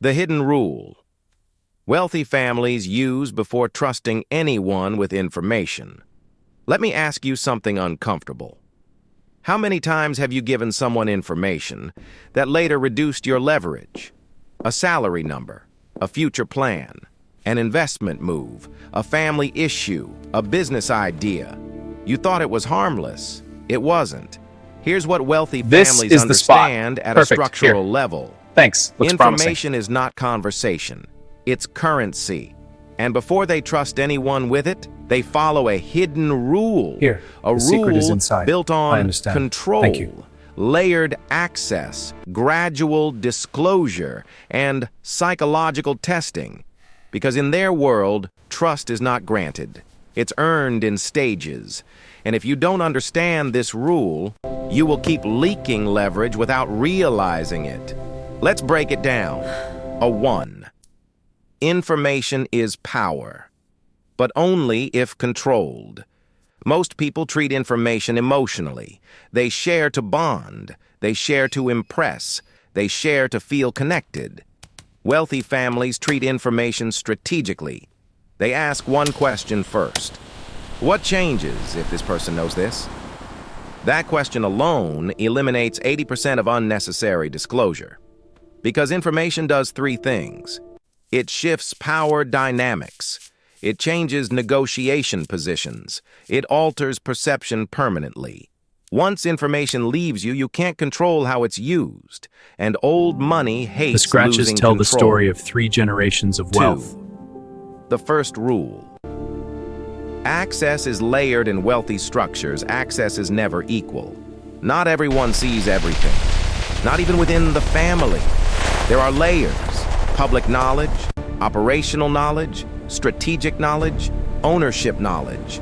The hidden rule. Wealthy families use before trusting anyone with information. Let me ask you something uncomfortable. How many times have you given someone information that later reduced your leverage? A salary number, a future plan, an investment move, a family issue, a business idea. You thought it was harmless. It wasn't. Here's what wealthy families understand at a structural level. Thanks. Looks Information is not conversation. It's currency. And before they trust anyone with it, they follow a hidden rule. Here, a the secret is rule inside. built I on understand. control, Thank you. layered access, gradual disclosure, and psychological testing. Because in their world, trust is not granted. It's earned in stages. And if you don't understand this rule, you will keep leaking leverage without realizing it. Let's break it down. A 1. Information is power, but only if controlled. Most people treat information emotionally. They share to bond. They share to impress. They share to feel connected. Wealthy families treat information strategically. They ask one question first. What changes if this person knows this? That question alone eliminates 80% of unnecessary disclosure. Because information does 3 things. It shifts power dynamics. It changes negotiation positions. It alters perception permanently. Once information leaves you, you can't control how it's used. And old money hates The scratches losing tell control. the story of 3 generations of wealth. 2. The first rule. Access is layered in wealthy structures. Access is never equal. Not everyone sees everything. Not even within the family. There are layers. Public knowledge, operational knowledge, strategic knowledge, ownership knowledge.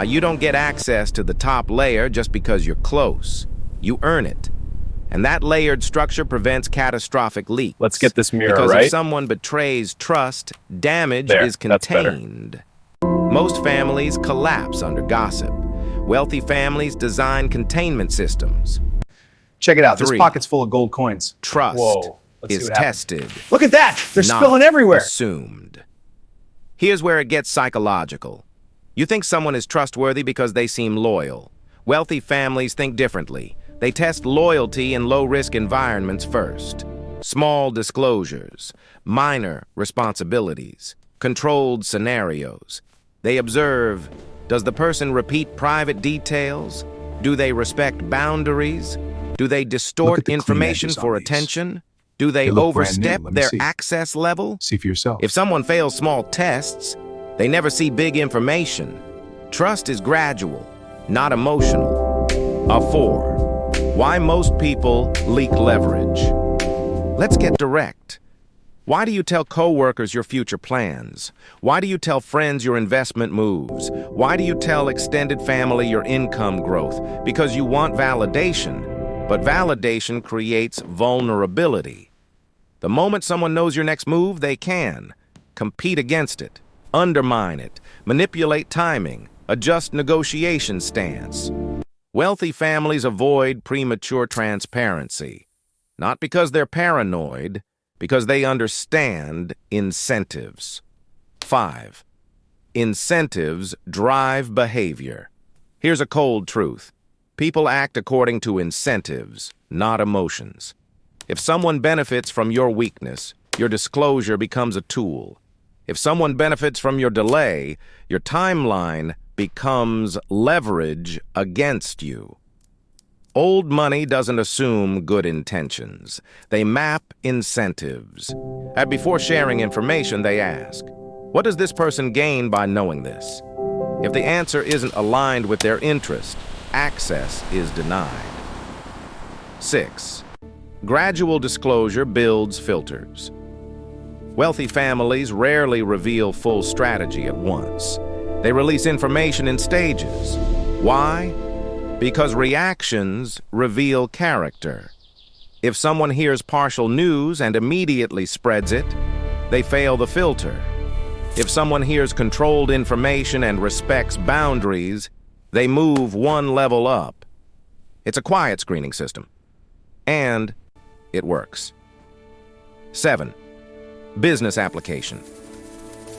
You don't get access to the top layer just because you're close. You earn it. And that layered structure prevents catastrophic leaks. Let's get this mirror because right. if someone betrays trust, damage There, is that's better. contained. Most families collapse under gossip. Wealthy families design containment systems. Check it out. This 3. pocket's full of gold coins. Trust Whoa. Let's see is what happens. tested, Look at that! They're not spilling everywhere. assumed. Here's where it gets psychological. You think someone is trustworthy because they seem loyal. Wealthy families think differently. They test loyalty in low-risk environments first. Small disclosures, minor responsibilities, controlled scenarios. They observe, does the person repeat private details? Do they respect boundaries? Do they Look distort at the clean information edges on for these. attention? Do they They look brand new. overstep Let me their see. access level? See for yourself. If someone fails small tests, they never see big information. Trust is gradual, not emotional. A 4. Why most people leak leverage. Let's get direct. Why do you tell coworkers your future plans? Why do you tell friends your investment moves? Why do you tell extended family your income growth? Because you want validation, but validation creates vulnerability. The moment someone knows your next move, they can compete against it, undermine it, manipulate timing, adjust negotiation stance. Wealthy families avoid premature transparency, not because they're paranoid, because they understand incentives. 5. Incentives drive behavior. Here's a cold truth. People act according to incentives, not emotions. If someone benefits from your weakness, your disclosure becomes a tool. If someone benefits from your delay, your timeline becomes leverage against you. Old money doesn't assume good intentions. They map incentives. And before sharing information, they ask, what does this person gain by knowing this? If the answer isn't aligned with their interest, access is denied. 6. Gradual disclosure builds filters. Wealthy families rarely reveal full strategy at once. They release information in stages. Why? Because reactions reveal character. If someone hears partial news and immediately spreads it, they fail the filter. If someone hears controlled information and respects boundaries, they move one level up. It's a quiet screening system. And it works. 7. Business application.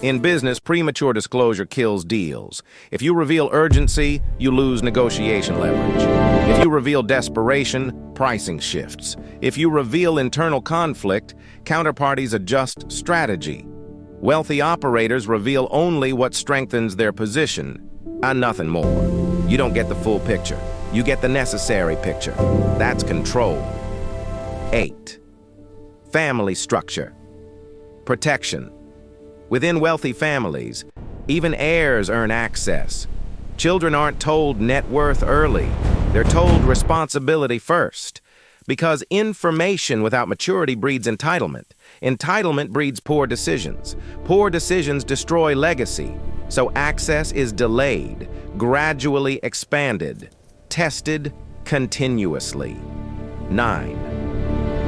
In business, premature disclosure kills deals. If you reveal urgency, you lose negotiation leverage. If you reveal desperation, pricing shifts. If you reveal internal conflict, counterparties adjust strategy. Wealthy operators reveal only what strengthens their position, and nothing more. You don't get the full picture. You get the necessary picture. That's control. 8. Family structure. Protection. Within wealthy families, even heirs earn access. Children aren't told net worth early. They're told responsibility first. Because information without maturity breeds entitlement. Entitlement breeds poor decisions. Poor decisions destroy legacy. So access is delayed, gradually expanded, tested continuously. 9.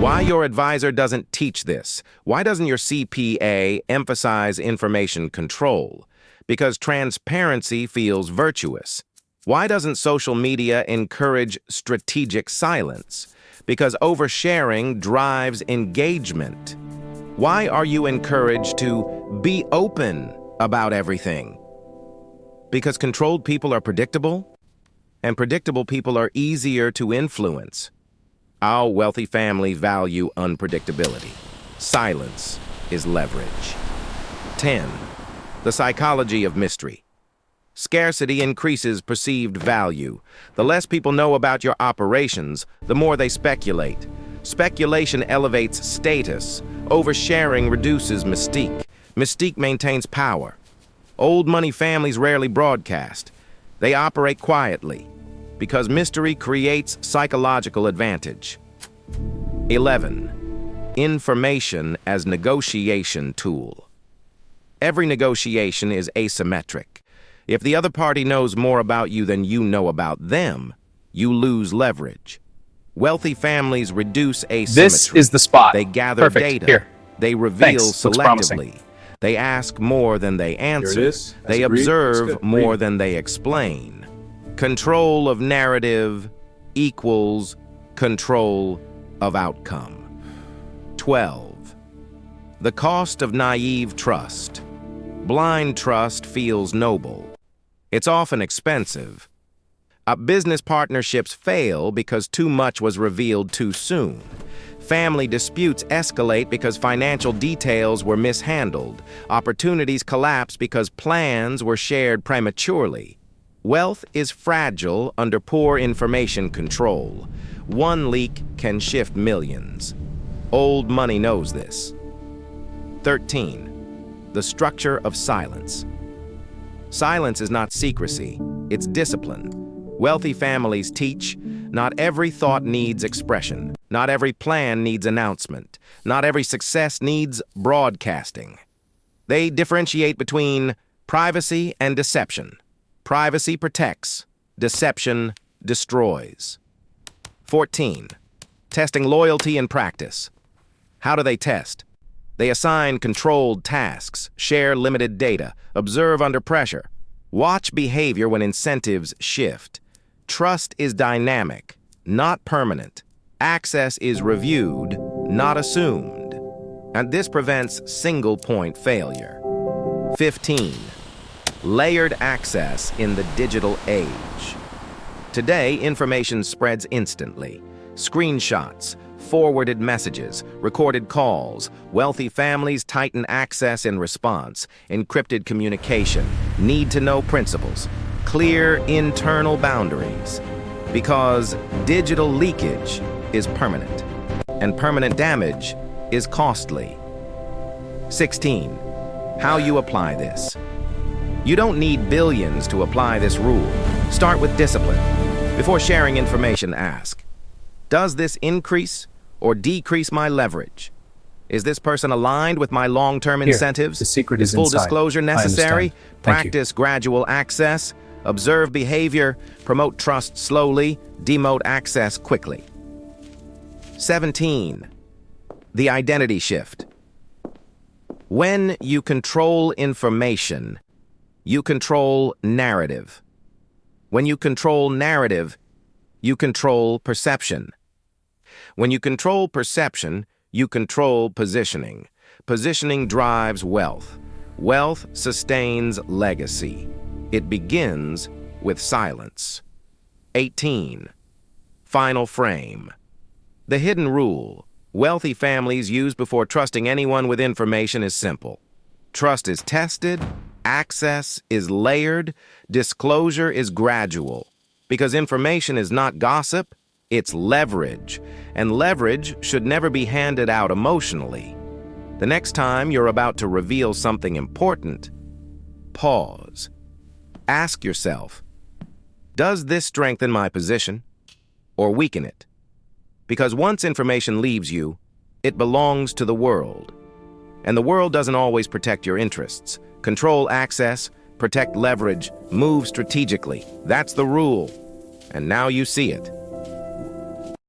Why your advisor doesn't teach this? Why doesn't your CPA emphasize information control? Because transparency feels virtuous. Why doesn't social media encourage strategic silence? Because oversharing drives engagement. Why are you encouraged to be open about everything? Because controlled people are predictable, and predictable people are easier to influence. Our wealthy family value unpredictability. Silence is leverage. 10. The psychology of mystery. Scarcity increases perceived value. The less people know about your operations, the more they speculate. Speculation elevates status. Oversharing reduces mystique. Mystique maintains power. Old money families rarely broadcast. They operate quietly, because mystery creates psychological advantage. 11. Information as negotiation tool. Every negotiation is asymmetric. If the other party knows more about you than you know about them, you lose leverage. Wealthy families reduce asymmetry. This is the spot. They gather Perfect. data. Here. They reveal Thanks. Looks promising. selectively. They ask more than they answer. Here it is. As They agreed. observe Looks good. more Read. than they explain. Control of narrative equals control of outcome. 12. The cost of naive trust. Blind trust feels noble. It's often expensive. Business partnerships fail because too much was revealed too soon. Family disputes escalate because financial details were mishandled. Opportunities collapse because plans were shared prematurely. Wealth is fragile under poor information control. One leak can shift millions. Old money knows this. 13. The structure of silence. Silence is not secrecy, it's discipline. Wealthy families teach, not every thought needs expression. Not every plan needs announcement. Not every success needs broadcasting. They differentiate between privacy and deception. Privacy protects, deception destroys. 14. Testing loyalty in practice. How do they test? They assign controlled tasks, share limited data, observe under pressure. Watch behavior when incentives shift. Trust is dynamic, not permanent. Access is reviewed, not assumed. And this prevents single-point failure. 15. Layered access in the digital age. Today, information spreads instantly. Screenshots, forwarded messages, recorded calls. Wealthy families tighten access in response. Encrypted communication, need-to-know principles, clear internal boundaries. Because digital leakage is permanent, and permanent damage is costly. 16. How you apply this. You don't need billions to apply this rule. Start with discipline. Before sharing information, ask, does this increase or decrease my leverage? Is this person aligned with my long-term incentives? The secret is full inside. disclosure necessary? understand. Thank you. Practice gradual access. Observe behavior. Promote trust slowly. Demote access quickly. 17. The identity shift. When you control information, you control narrative. When you control narrative, you control perception. When you control perception, you control positioning. Positioning drives wealth. Wealth sustains legacy. It begins with silence. 18. Final frame. The hidden rule wealthy families use before trusting anyone with information is simple. Trust is tested, access is layered, disclosure is gradual. Because information is not gossip, it's leverage. And leverage should never be handed out emotionally. The next time you're about to reveal something important, pause. Ask yourself, does this strengthen my position or weaken it? Because once information leaves you, it belongs to the world. And the world doesn't always protect your interests. Control access, protect leverage, move strategically. That's the rule. And now you see it.